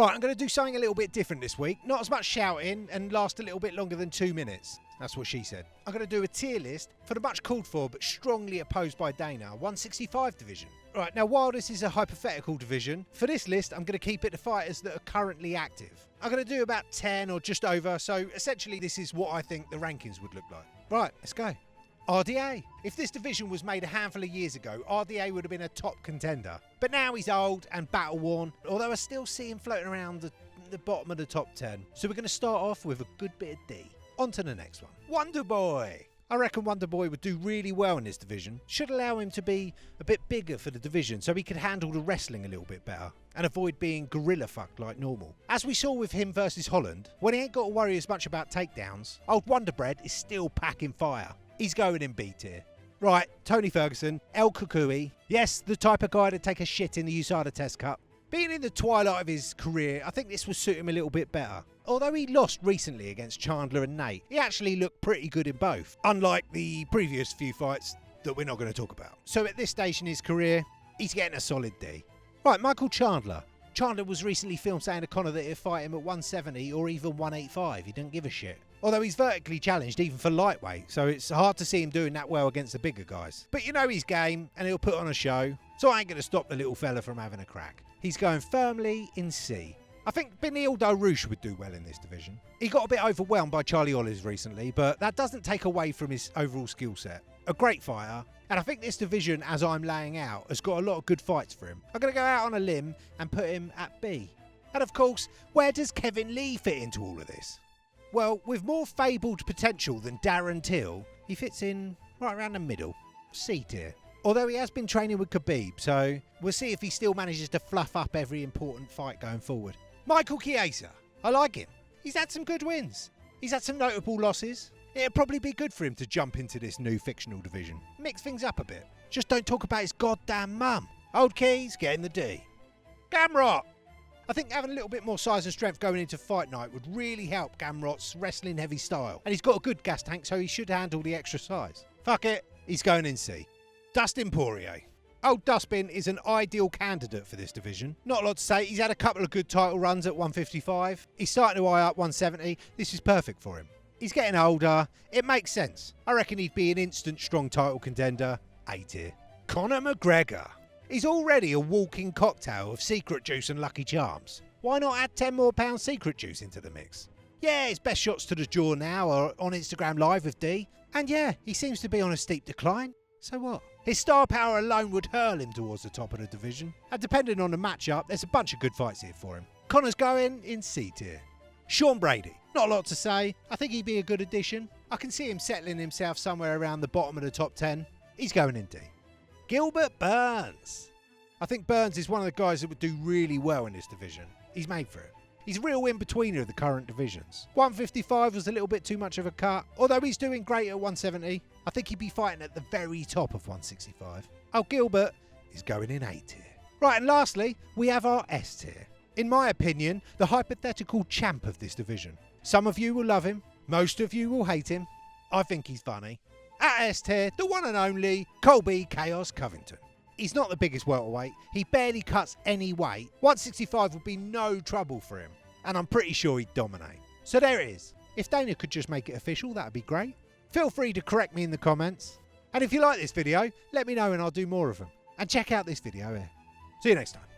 Right, I'm going to do something a little bit different this week. Not as much shouting and last a little bit longer than 2 minutes. That's what she said. I'm going to do a tier list for the much called for but strongly opposed by Dana 165 division. Right, now while this is a hypothetical division, for this list I'm going to keep it to fighters that are currently active. I'm going to do about 10 or just over, so essentially this is what I think the rankings would look like. Right, let's go. RDA. If this division was made a handful of years ago, RDA would have been a top contender. But now he's old and battle worn, although I still see him floating around the bottom of the top 10. So we're going to start off with a good bit of D. On to the next one. Wonder Boy. I reckon Wonder Boy would do really well in this division. Should allow him to be a bit bigger for the division so he could handle the wrestling a little bit better and avoid being gorilla fucked like normal. As we saw with him versus Holland, when he ain't got to worry as much about takedowns, old Wonder Bread is still packing fire. He's going in B tier. Right, Tony Ferguson, El Kukui. Yes, the type of guy to take a shit in the USADA Test Cup. Being in the twilight of his career, I think this will suit him a little bit better. Although he lost recently against Chandler and Nate, he actually looked pretty good in both, unlike the previous few fights that we're not going to talk about. So at this stage in his career, he's getting a solid D. Right, Michael Chandler. Chandler was recently filmed saying to Conor that he'd fight him at 170 or even 185. He didn't give a shit. Although he's vertically challenged even for lightweight, so it's hard to see him doing that well against the bigger guys. But you know he's game and he'll put on a show, so I ain't going to stop the little fella from having a crack. He's going firmly in C. I think Benil Darush would do well in this division. He got a bit overwhelmed by Charlie Olives recently, but that doesn't take away from his overall skill set. A great fighter, and I think this division, as I'm laying out, has got a lot of good fights for him. I'm going to go out on a limb and put him at B. And of course, where does Kevin Lee fit into all of this? Well, with more fabled potential than Darren Till, he fits in right around the middle. C tier. Although he has been training with Khabib, so we'll see if he still manages to fluff up every important fight going forward. Michael Chiesa. I like him. He's had some good wins. He's had some notable losses. It'd probably be good for him to jump into this new fictional division. Mix things up a bit. Just don't talk about his goddamn mum. Old Keys getting the D. Gamrot. I think having a little bit more size and strength going into fight night would really help Gamrot's wrestling heavy style. And he's got a good gas tank, so he should handle the extra size. Fuck it. He's going in C. Dustin Poirier. Old Dustbin is an ideal candidate for this division. Not a lot to say. He's had a couple of good title runs at 155. He's starting to eye up 170. This is perfect for him. He's getting older. It makes sense. I reckon he'd be an instant strong title contender. A tier. Conor McGregor. He's already a walking cocktail of secret juice and Lucky Charms. Why not add 10 more pounds secret juice into the mix? Yeah, his best shots to the jaw now are on Instagram Live with D. And yeah, he seems to be on a steep decline. So what? His star power alone would hurl him towards the top of the division. And depending on the matchup, there's a bunch of good fights here for him. Conor's going in C tier. Sean Brady. Not a lot to say. I think he'd be a good addition. I can see him settling himself somewhere around the bottom of the top 10. He's going in D. Gilbert Burns. I think Burns is one of the guys that would do really well in this division. He's made for it. He's a real in-betweener of the current divisions. 155 was a little bit too much of a cut. Although he's doing great at 170, I think he'd be fighting at the very top of 165. Oh, Gilbert is going in A tier. Right, and lastly, we have our S tier. In my opinion, the hypothetical champ of this division. Some of you will love him. Most of you will hate him. I think he's funny. At S tier, the one and only Colby Chaos Covington. He's not the biggest welterweight. He barely cuts any weight. 165 would be no trouble for him. And I'm pretty sure he'd dominate. So there it is. If Dana could just make it official, that'd be great. Feel free to correct me in the comments. And if you like this video, let me know and I'll do more of them. And check out this video here. See you next time.